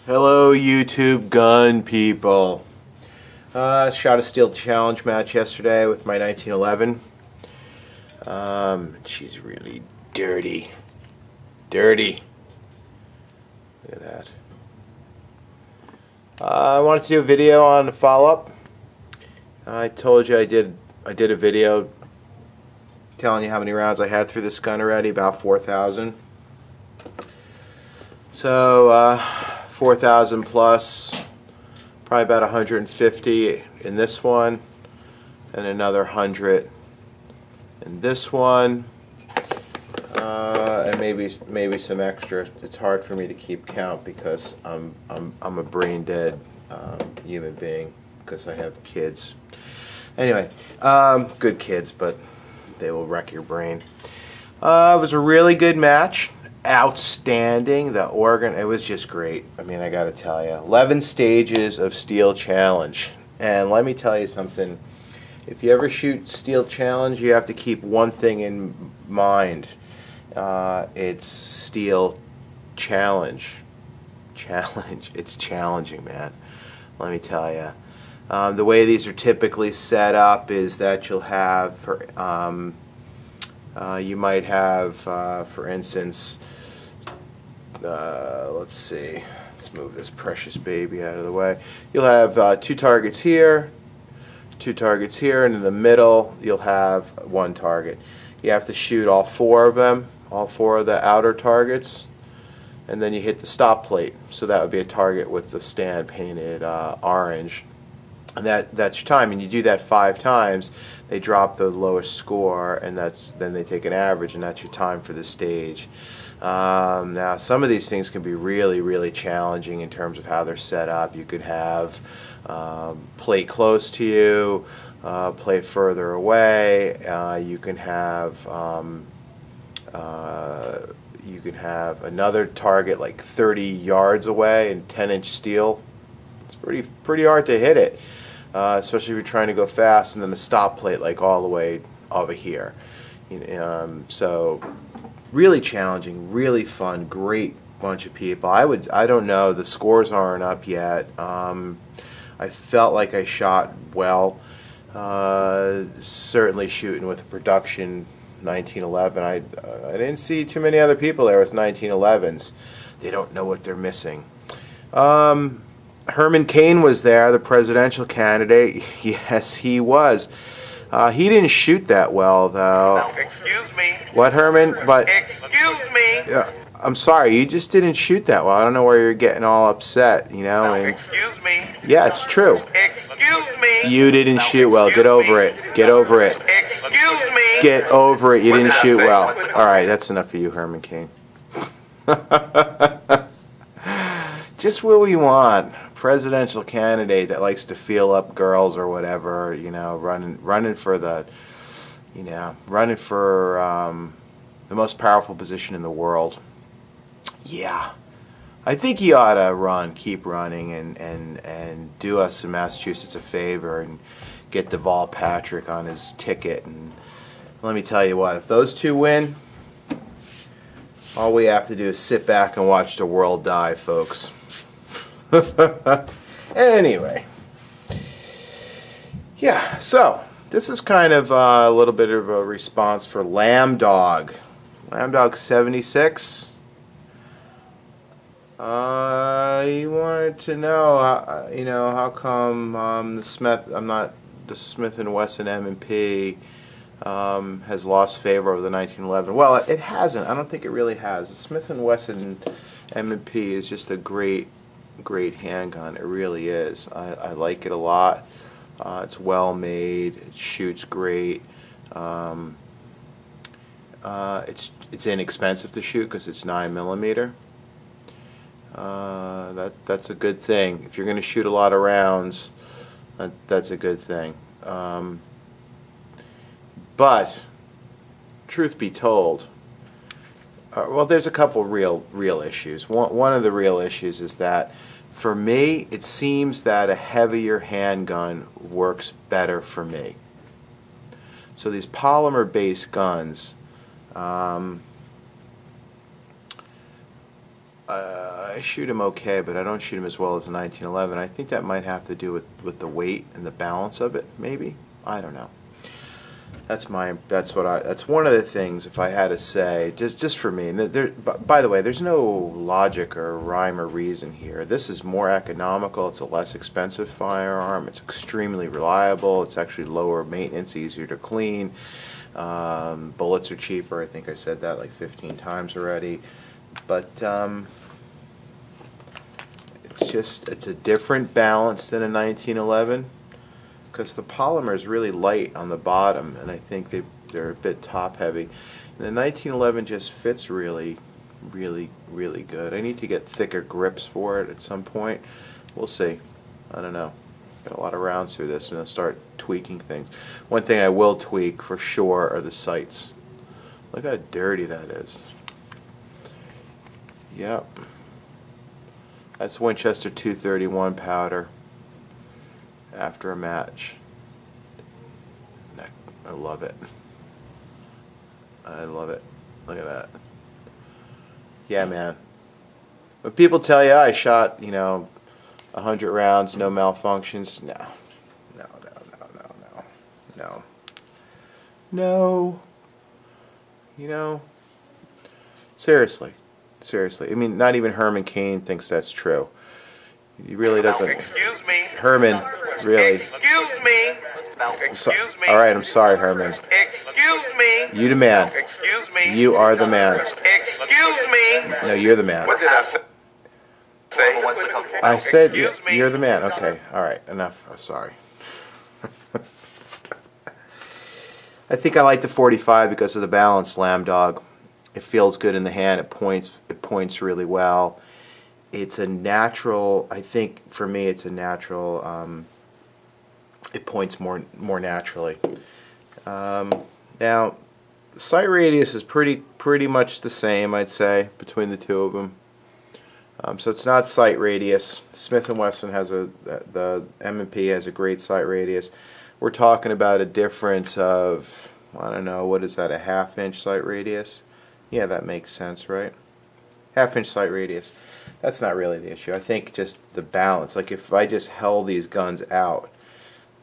Hello YouTube gun people. Shot a steel challenge match yesterday with my 1911. She's really dirty. Dirty. Look at that. I wanted to do a video on the follow-up. I told you I did a video telling you how many rounds I had through this gun already, about 4,000. So 4,000 plus, probably about 150 in this one, and another 100 in this one, and maybe some extra. It's hard for me to keep count because I'm a brain dead human being because I have kids. Anyway, good kids, but they will wreck your brain. It was a really good match. Outstanding. The organ, it was just great. I mean, I gotta tell you, 11 stages of steel challenge, and let me tell you something. If you ever shoot steel challenge, you have to keep one thing in mind. It's steel challenge. It's challenging, man. Let me tell you. The way these are typically set up is that you'll have, you might have, for instance, let's see, let's move this precious baby out of the way. You'll have two targets here, and in the middle you'll have one target. You have to shoot all four of them, all four of the outer targets, and then you hit the stop plate. So that would be a target with the stand painted orange. And that's your time, and you do that 5 times. They drop the lowest score, and then they take an average, and that's your time for the stage. Now, some of these things can be really challenging in terms of how they're set up. You could have plate close to you, plate further away. You can have another target like 30 yards away and 10-inch steel. It's pretty hard to hit it. Especially if you're trying to go fast, and then the stop plate like all the way over here. So really challenging, really fun, great bunch of people. I don't know, the scores aren't up yet. I felt like I shot well. Certainly shooting with a production 1911. I didn't see too many other people there with 1911s. They don't know what they're missing. Herman Cain was there, the presidential candidate. Yes, he was. He didn't shoot that well, though. Now, excuse me. What, Herman? But excuse me. I'm sorry, you just didn't shoot that well. I don't know where you're getting all upset, you know. Now, And excuse me. yeah, it's true. Excuse me. You didn't shoot well. Get over it. Get over it. Excuse me. Get over it. You What didn't did I shoot say? well. What did I All right, that's enough for you, Herman Cain. Just what we want. Presidential candidate that likes to feel up girls or whatever, you know, running for the, you know, running for the most powerful position in the world. Yeah, I think he ought to keep running, and do us in Massachusetts a favor and get Deval Patrick on his ticket. And let me tell you what, if those two win, all we have to do is sit back and watch the world die, folks. Anyway, yeah, so this is kind of a little bit of a response for lambdog76. He wanted to know, you know, how come the Smith & Wesson M&P has lost favor over the 1911. Well, it hasn't. I don't think it really has. The Smith & Wesson M&P is just a great handgun. It really is. I like it a lot. It's well made. It shoots great. It's inexpensive to shoot because it's 9mm. That's a good thing. If you're going to shoot a lot of rounds, that's a good thing. But truth be told, well, there's a couple real issues. One of the real issues is that, for me, it seems that a heavier handgun works better for me. So these polymer-based guns, I shoot him okay, but I don't shoot him as well as a 1911. I think that might have to do with the weight and the balance of it, maybe. I don't know. That's one of the things, if I had to say, just for me. And by the way, there's no logic or rhyme or reason here. This is more economical. It's a less expensive firearm. It's extremely reliable. It's actually lower maintenance, easier to clean. Bullets are cheaper. I think I said that like 15 times already. But it's a different balance than a 1911. Because the polymer is really light on the bottom, and I think they're a bit top heavy. And the 1911 just fits really, really, really good. I need to get thicker grips for it at some point. We'll see. I don't know. Got a lot of rounds through this, and I'll start tweaking things. One thing I will tweak for sure are the sights. Look how dirty that is. Yep. That's Winchester 231 powder. After a match. I love it. I love it. Look at that. Yeah, man. When people tell you I shot, 100 rounds, no malfunctions, no. Seriously. I mean, not even Herman Cain thinks that's true. He really doesn't. Excuse me. Herman, really. Excuse me. Excuse me. All right, I'm sorry, Herman. Excuse me. You the man. Excuse me. You are the man. Excuse me. No, you're the man. What did I say? I said Excuse me. you're the man. Okay, all right, enough. I'm sorry. I think I like the 45 because of the balance, Lambdog. It feels good in the hand. It points really well. It's a natural. I think for me, it's a natural. It points more naturally. Now, sight radius is pretty much the same, I'd say, between the two of them. So it's not sight radius. Smith & Wesson has the M&P has a great sight radius. We're talking about a difference of, I don't know, what is that, a half-inch sight radius? Yeah, that makes sense, right? Half-inch sight radius. That's not really the issue. I think just the balance. Like if I just held these guns out,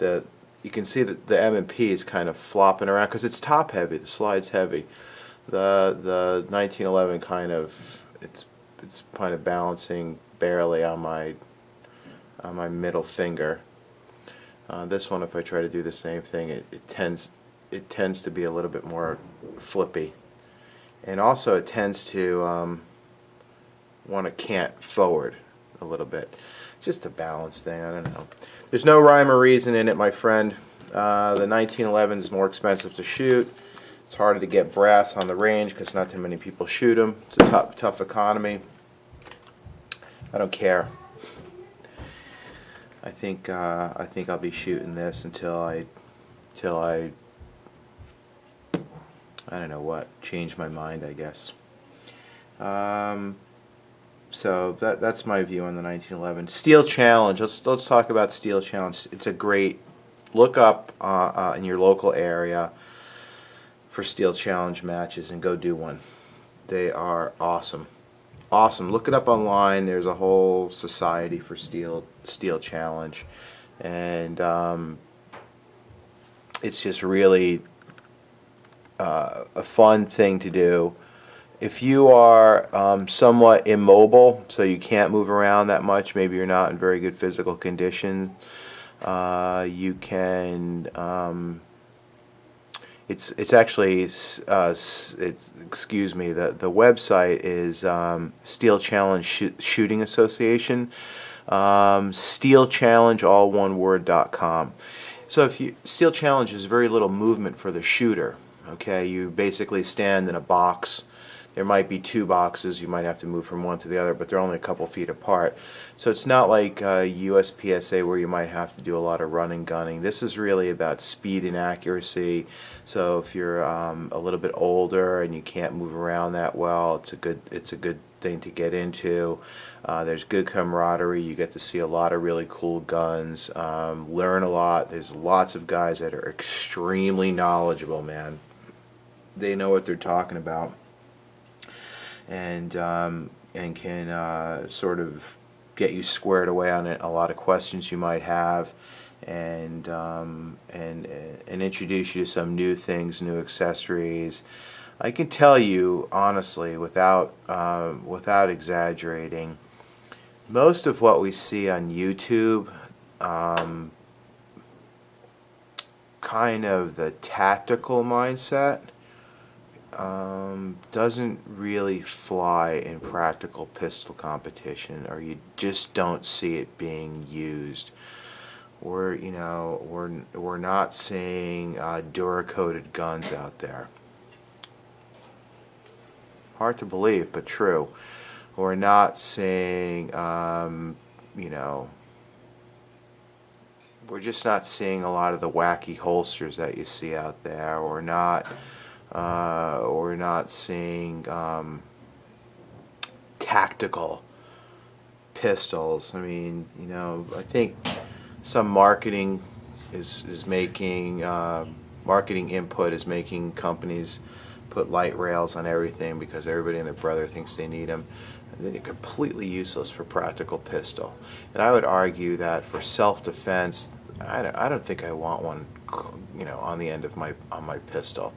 you can see that the M&P is kind of flopping around because it's top heavy. The slide's heavy. The 1911 kind of it's kind of balancing barely on my middle finger. This one, if I try to do the same thing, it tends to be a little bit more flippy, and also it tends to want to cant forward a little bit. It's just a balance thing. I don't know. There's no rhyme or reason in it, my friend. The 1911 is more expensive to shoot. It's harder to get brass on the range because not too many people shoot them. It's a tough economy. I don't care. I think I'll be shooting this until I don't know what, change my mind, I guess. So that's my view on the 1911 Steel Challenge. Let's talk about Steel Challenge. It's a great look up in your local area for Steel Challenge matches and go do one. They are awesome. Awesome. Look it up online. There's a whole society for Steel Challenge, and it's just really a fun thing to do. If you are somewhat immobile, so you can't move around that much, maybe you're not in very good physical condition, you can. It's actually excuse me. The website is Steel Challenge Shooting Association. SteelChallenge, all one word.com. So Steel Challenge is very little movement for the shooter. Okay, you basically stand in a box. There might be two boxes. You might have to move from one to the other, but they're only a couple feet apart. So it's not like USPSA where you might have to do a lot of running, gunning. This is really about speed and accuracy. So if you're a little bit older and you can't move around that well, it's a good thing to get into. There's good camaraderie. You get to see a lot of really cool guns, learn a lot. There's lots of guys that are extremely knowledgeable, man. They know what they're talking about. and can sort of get you squared away on a lot of questions you might have, and introduce you to some new things, new accessories. I can tell you honestly, without exaggerating, most of what we see on YouTube, kind of the tactical mindset, doesn't really fly in practical pistol competition, or you just don't see it being used. We're not seeing Dura-coated guns out there. Hard to believe, but true. We're not seeing, we're just not seeing a lot of the wacky holsters that you see out there. We're not seeing tactical pistols. I mean, I think some marketing is making marketing input is making companies put light rails on everything because everybody and their brother thinks they need them. And they're completely useless for practical pistol. And I would argue that for self-defense, I don't think I want one, on the end of my pistol.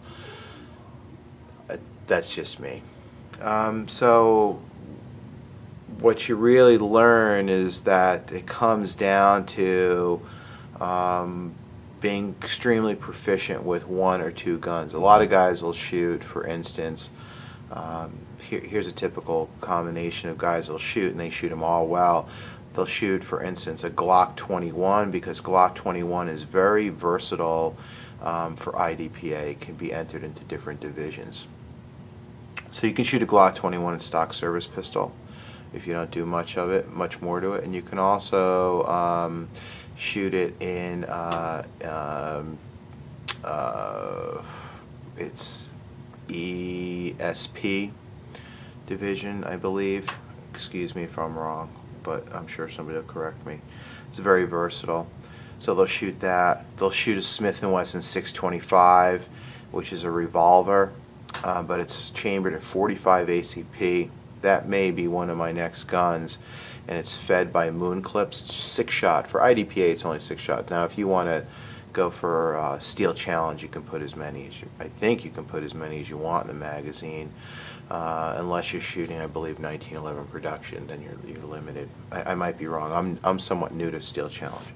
That's just me. So what you really learn is that it comes down to being extremely proficient with one or two guns. A lot of guys will shoot, for instance, here's a typical combination of guys that'll shoot, and they shoot them all well. They'll shoot, for instance, a Glock 21, because Glock 21 is very versatile for IDPA. It can be entered into different divisions. So you can shoot a Glock 21 in stock service pistol if you don't do much more to it, and you can also shoot it in it's ESP division, I believe. Excuse me if I'm wrong, but I'm sure somebody will correct me. It's very versatile. So they'll shoot that. They'll shoot a Smith & Wesson 625, which is a revolver, but it's chambered at 45 ACP. That may be one of my next guns, and it's fed by moon clips. It's 6-shot. For IDPA, it's only 6-shot. Now, if you want to go for Steel Challenge, you can put as many as I think you can put as many as you want in the magazine, unless you're shooting, I believe, 1911 production. Then you're limited. I might be wrong. I'm somewhat new to Steel Challenge.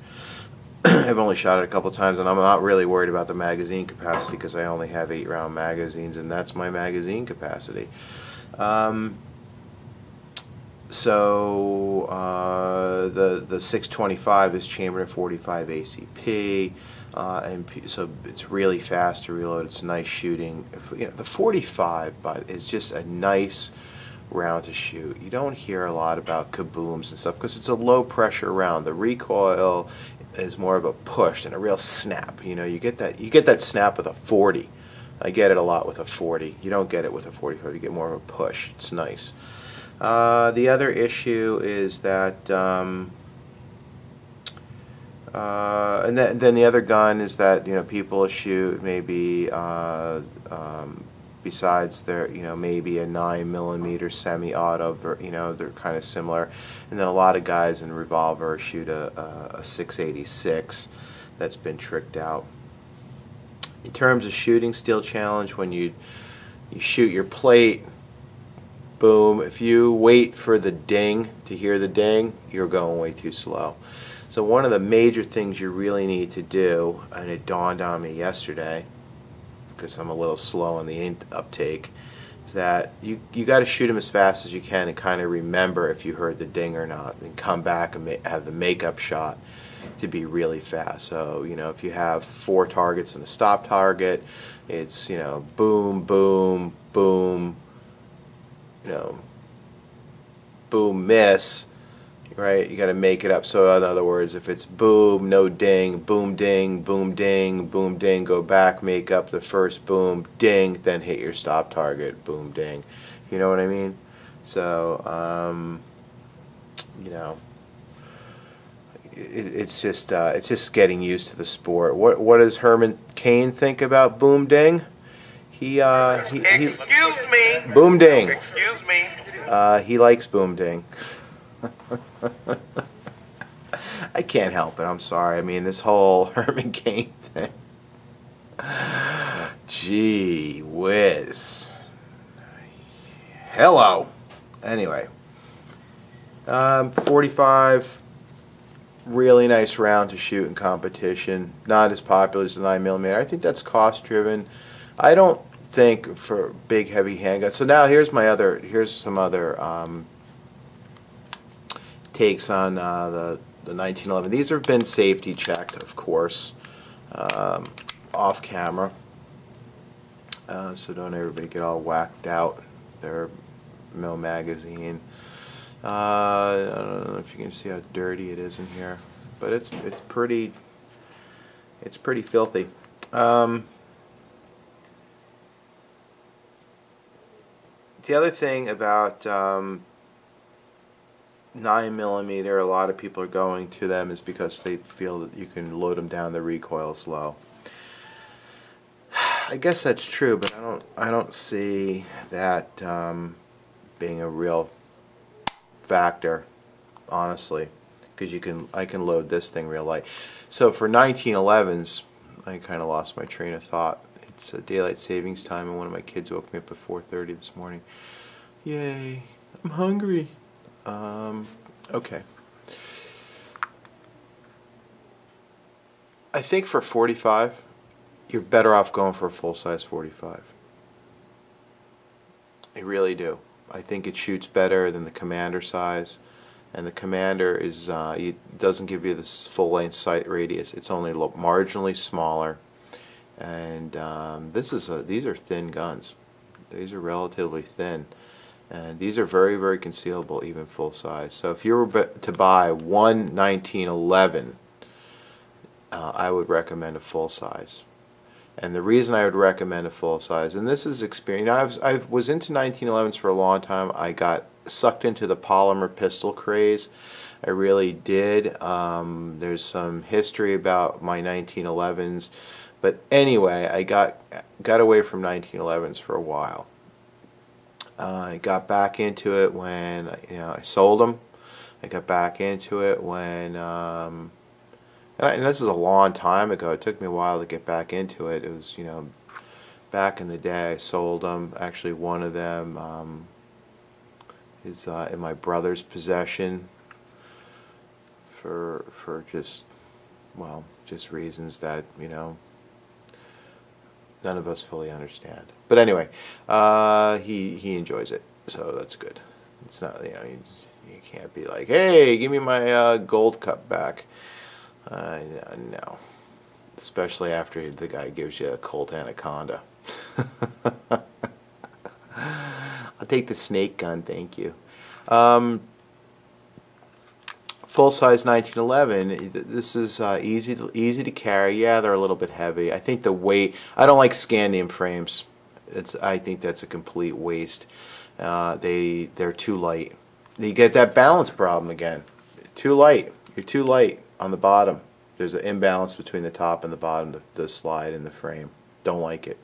I've only shot it a couple times, and I'm not really worried about the magazine capacity because I only have 8-round magazines, and that's my magazine capacity. So the 625 is chambered at 45 ACP, and so it's really fast to reload. It's nice shooting. The 45 is just a nice round to shoot. You don't hear a lot about kabooms and stuff because it's a low pressure round. The recoil is more of a push and a real snap. You get that snap with a 40. I get it a lot with a 40. You don't get it with a 45. You get more of a push. It's nice. The other issue is that, and then the other gun is that people shoot maybe besides their maybe a 9mm semi-auto, they're kind of similar, and then a lot of guys in revolver shoot a 686 that's been tricked out. In terms of shooting Steel Challenge, when you shoot your plate, boom, if you wait for the ding to hear the ding, you're going way too slow. So one of the major things you really need to do, and it dawned on me yesterday because I'm a little slow on the uptake, is that you got to shoot them as fast as you can and kind of remember if you heard the ding or not, and come back and have the makeup shot to be really fast. So if you have 4 targets and a stop target, it's boom, boom, boom, boom, miss, right? You got to make it up. So in other words, if it's boom, no ding, boom, ding, boom, ding, boom, ding, go back, make up the first boom, ding, then hit your stop target, boom, ding. You know what I mean? So it's just getting used to the sport. What does Herman Cain think about boom, ding? Excuse me. Boom ding. Excuse me. He likes boom ding. I can't help it. I'm sorry. I mean, this whole Herman Cain thing. Gee whiz. Hello. Anyway, 45. Really nice round to shoot in competition. Not as popular as the 9mm. I think that's cost driven. I don't think for big heavy handguns. So now here's some other takes on the 1911. These have been safety checked, of course, off camera. So don't everybody get all whacked out. They're Mill magazine. I don't know if you can see how dirty it is in here, but it's pretty filthy. The other thing about 9mm, a lot of people are going to them is because they feel that you can load them down, the recoil's low. I guess that's true, but I don't see that being a real factor, honestly, because I can load this thing real light. So for 1911s, I kind of lost my train of thought. It's a daylight savings time, and one of my kids woke me up at 4:30 this morning. Yay! I'm hungry. Okay. I think for 45, you're better off going for a full-size 45. I really do. I think it shoots better than the Commander size, and the Commander is it doesn't give you this full-length sight radius. It's only marginally smaller, and these are thin guns. These are relatively thin, and these are very, very concealable, even full size. So if you were to buy one 1911, I would recommend a full size. And the reason I would recommend a full size, and this is experience. I was into 1911s for a long time. I got sucked into the polymer pistol craze. I really did. There's some history about my 1911s, but anyway, I got away from 1911s for a while. I got back into it when I sold them. I got back into it when. And this is a long time ago. It took me a while to get back into it. It was, back in the day. I sold them. Actually, one of them is in my brother's possession for just reasons that none of us fully understand. But anyway, he enjoys it, so that's good. It's not you can't be like, hey, give me my gold cup back. No, especially after the guy gives you a Colt Anaconda. I'll take the snake gun, thank you. Full-size 1911. This is easy to carry. Yeah, they're a little bit heavy. I think the weight. I don't like scandium frames. I think that's a complete waste. They're too light. You get that balance problem again. Too light. You're too light on the bottom. There's an imbalance between the top and the bottom, the slide in the frame. Don't like it.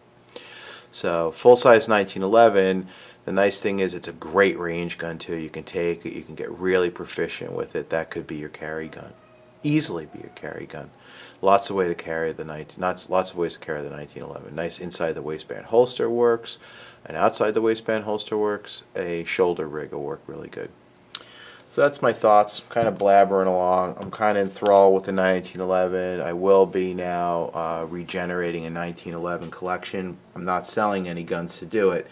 So full-size 1911, the nice thing is it's a great range gun too. You can take it, you can get really proficient with it. That could be your carry gun. Easily be your carry gun. Lots of ways to carry the 1911. Nice inside the waistband holster works, and outside the waistband holster works. A shoulder rig will work really good. So that's my thoughts. I'm kind of blabbering along. I'm kind of enthralled with the 1911. I will be now regenerating a 1911 collection. I'm not selling any guns to do it.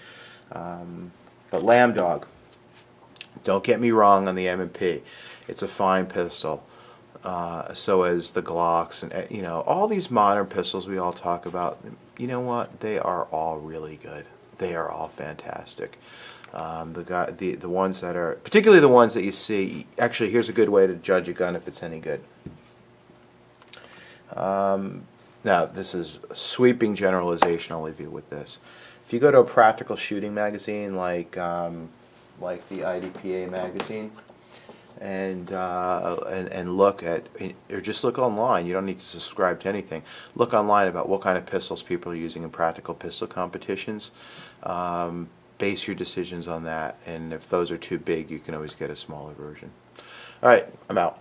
But Lambdog, don't get me wrong on the M&P. It's a fine pistol. So is the Glocks and all these modern pistols we all talk about. You know what? They are all really good. They are all fantastic. The ones that are, particularly the ones that you see, actually here's a good way to judge a gun if it's any good. Now this is a sweeping generalization. I'll leave you with this. If you go to a practical shooting magazine like the IDPA magazine, and look at, or just look online. You don't need to subscribe to anything. Look online about what kind of pistols people are using in practical pistol competitions. Base your decisions on that, and if those are too big, you can always get a smaller version. All right, I'm out.